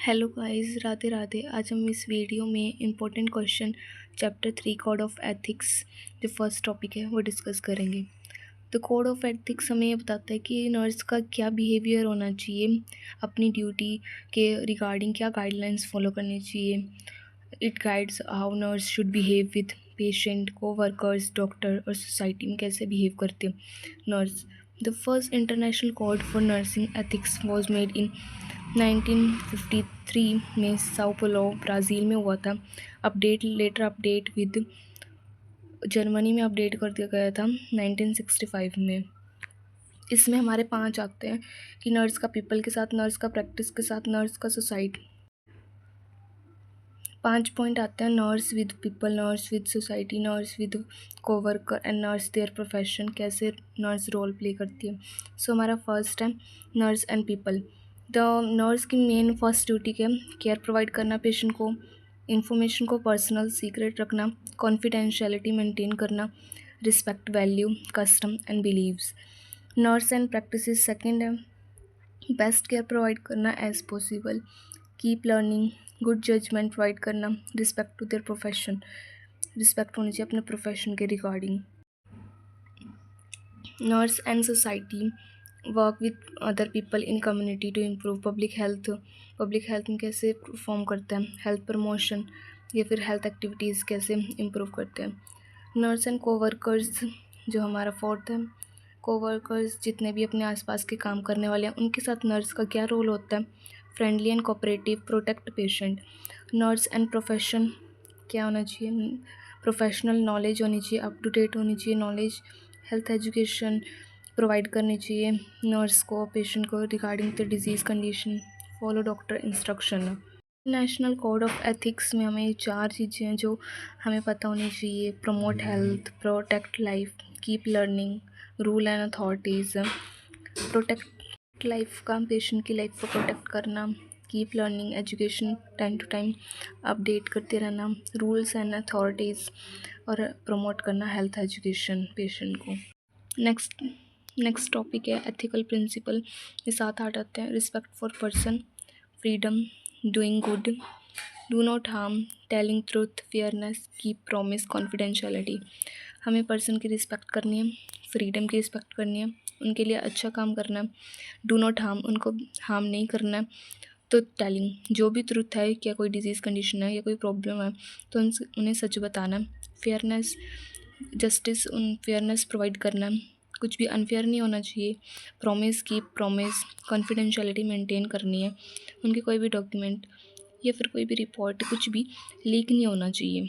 Hello guys, Radhe Radhe. आज हम इस वीडियो में important question chapter 3 code of ethics जो फर्स्ट टॉपिक है वो डिस्कस करेंगे। तो कोड ऑफ एथिक्स हमें ये बताता है कि नर्स का क्या बिहेवियर होना चाहिए, अपनी ड्यूटी के रिगार्डिंग क्या गाइडलाइंस फॉलो करनी चाहिए। It guides how nurse should behave with patient, को वर्कर्स, डॉक्टर और सोसाइटी में कैसे बिहेव करते हैं nurse. The first international code for nursing ethics was made in 1953 में साओ पोलो ब्राज़ील में हुआ था। अपडेट विद जर्मनी में अपडेट कर दिया गया था 1965 में। इसमें हमारे 5 आते हैं कि नर्स का पीपल के साथ, नर्स का प्रैक्टिस के साथ, नर्स का सोसाइटी। 5 पॉइंट आते हैं: nurse with people, nurse with society, nurse with coworker and nurse their profession, कैसे नर्स रोल प्ले करती है। सो हमारा फर्स्ट है nurse and people. The nurse की मेन फर्स्ट ड्यूटी क्या है? केयर प्रोवाइड करना पेशेंट को, इंफॉर्मेशन को पर्सनल सीक्रेट रखना, कॉन्फिडेंशियलिटी मेंटेन करना, respect value custom and believes. Nurse and practice second है बेस्ट केयर प्रोवाइड करना as possible, keep learning, good judgement provide करना, respect to their profession, respect होनी चाहिए अपने प्रोफेशन के regarding. Nurse and society work with other people in community to improve public health. Public health में कैसे perform करते हैं, हेल्थ प्रमोशन या फिर हेल्थ एक्टिविटीज़ कैसे इम्प्रूव करते हैं। नर्स एंड कोवर्कर्स जो हमारा फोर्थ है, कोवर्कर्स जितने भी अपने आसपास के काम करने वाले हैं उनके साथ नर्स का क्या रोल होता है? Friendly and cooperative, protect patient. Nurse and profession क्या होना चाहिए? प्रोफेशनल नॉलेज होनी चाहिए, अप टू डेट होनी चाहिए नॉलेज, हेल्थ एजुकेशन प्रोवाइड करनी चाहिए नर्स को पेशेंट को regarding the disease condition, follow doctor instruction. National code of ethics में हमें 4 चीज़ें हैं जो हमें पता होनी चाहिए: promote health, protect life, keep learning, rule and authorities. Protect life का पेशेंट की लाइफ को प्रोटेक्ट करना, keep learning education time to time update करते रहना, रूल्स एंड अथॉरिटीज़ और प्रमोट करना हेल्थ एजुकेशन पेशेंट को। नेक्स्ट टॉपिक है एथिकल प्रिंसिपल। ये 7-8 आते हैं: respect for person, freedom, doing good, do not harm, telling truth, fairness, keep promise, confidentiality. हमें पर्सन की रिस्पेक्ट करनी है, फ्रीडम की रिस्पेक्ट करनी है, उनके लिए अच्छा काम करना है, डू नॉट हार्म उनको हार्म नहीं करना है, तो टेलिंग जो भी ट्रूथ है, क्या कोई डिजीज़ कंडीशन है या कोई प्रॉब्लम है तो उन्हें सच बताना है, फेयरनेस जस्टिस फेयरनेस प्रोवाइड करना है, कुछ भी अनफेयर नहीं होना चाहिए, promise keep promise, confidentiality maintain करनी है, उनके कोई भी डॉक्यूमेंट या फिर कोई भी रिपोर्ट कुछ भी लीक नहीं होना चाहिए।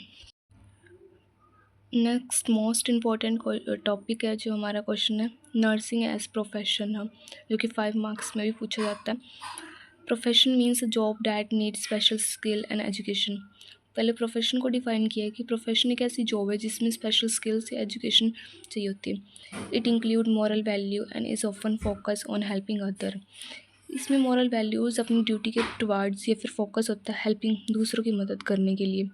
नेक्स्ट मोस्ट इम्पॉर्टेंट टॉपिक है जो हमारा क्वेश्चन है नर्सिंग एज प्रोफेशन है, जो कि 5 मार्क्स में भी पूछा जाता है। Profession means a job that need special skill and education. पहले प्रोफेशन को डिफाइन किया है कि प्रोफेशन एक ऐसी जॉब है जिसमें स्पेशल स्किल्स या एजुकेशन चाहिए होती है। It include moral value and is often focus on helping other. इसमें मॉरल वैल्यूज़ अपनी ड्यूटी के टुवार्ड्स या फिर फोकस होता है हेल्पिंग, दूसरों की मदद करने के लिए।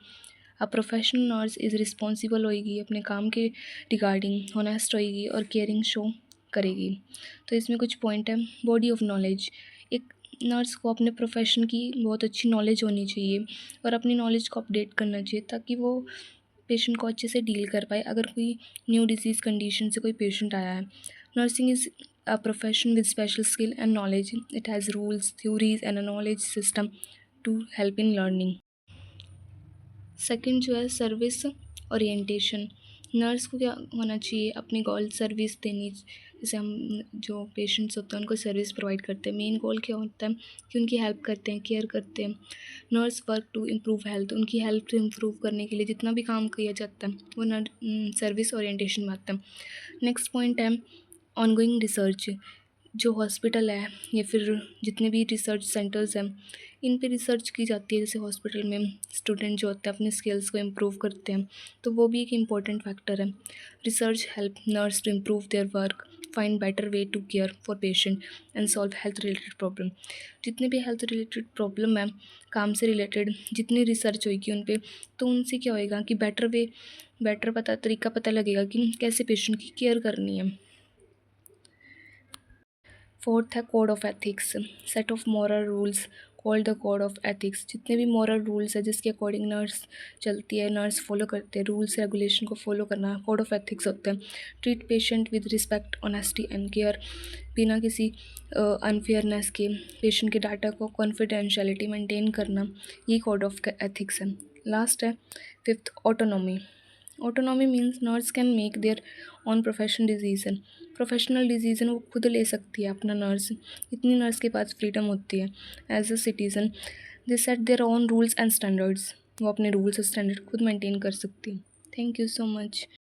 अब प्रोफेशनल नर्स इज़ रिस्पॉन्सिबल होएगी, अपने काम के रिगार्डिंग होनेस्ट होएगी और केयरिंग शो करेगी। तो इसमें कुछ पॉइंट है। बॉडी ऑफ नॉलेज, एक नर्स को अपने प्रोफेशन की बहुत अच्छी नॉलेज होनी चाहिए और अपनी नॉलेज को अपडेट करना चाहिए ताकि वो पेशेंट को अच्छे से डील कर पाए अगर कोई न्यू डिजीज़ कंडीशन से कोई पेशेंट आया है। Nursing is a profession with special skill and knowledge. It has rules, theories and a knowledge system to help in learning. Second जो है सर्विस ओरिएंटेशन। नर्स को क्या होना चाहिए? अपनी गोल सर्विस देनी, जैसे हम जो पेशेंट्स होते हैं उनको सर्विस प्रोवाइड करते हैं। मेन गोल क्या होता है कि उनकी हेल्प करते हैं, केयर करते हैं। Nurse work to improve health, उनकी हेल्थ इम्प्रूव करने के लिए जितना भी काम किया जाता है वो सर्विस ओरिएंटेशन में आता है। नेक्स्ट पॉइंट है ऑनगोइंग रिसर्च। जो हॉस्पिटल है या फिर जितने भी रिसर्च सेंटर्स हैं इन पे रिसर्च की जाती है। जैसे हॉस्पिटल में स्टूडेंट जो होते हैं अपने स्किल्स को इम्प्रूव करते हैं, तो वो भी एक इम्पॉर्टेंट फैक्टर है। Research help nurse to improve their work, find better way to care for patient and solve health related problem. जितने भी हेल्थ रिलेटेड प्रॉब्लम है, काम से रिलेटेड जितनी रिसर्च होगी उन पर, तो उनसे क्या होएगा कि बेटर तरीका पता लगेगा कि कैसे पेशेंट की केयर करनी है। फोर्थ है code of ethics, set of moral rules called the code of ethics. जितने भी मॉरल रूल्स है जिसके अकॉर्डिंग नर्स चलती है, नर्स फॉलो करते हैं, रूल्स रेगुलेशन को फॉलो करना कोड ऑफ एथिक्स होता है। Treat patient with respect honesty and care, बिना किसी अनफेयरनेस के पेशेंट के डाटा को कॉन्फिडेंशियलिटी मेंटेन करना, ये कोड ऑफ एथिक्स है। लास्ट है fifth autonomy. Autonomy means nurse can make their on professional decision वो खुद ले सकती है अपना नर्स, इतनी नर्स के पास फ्रीडम होती है। As a citizen they set their own rules and standards, वो अपने रूल्स और स्टैंडर्ड खुद मेंटेन कर सकती है। Thank you so much.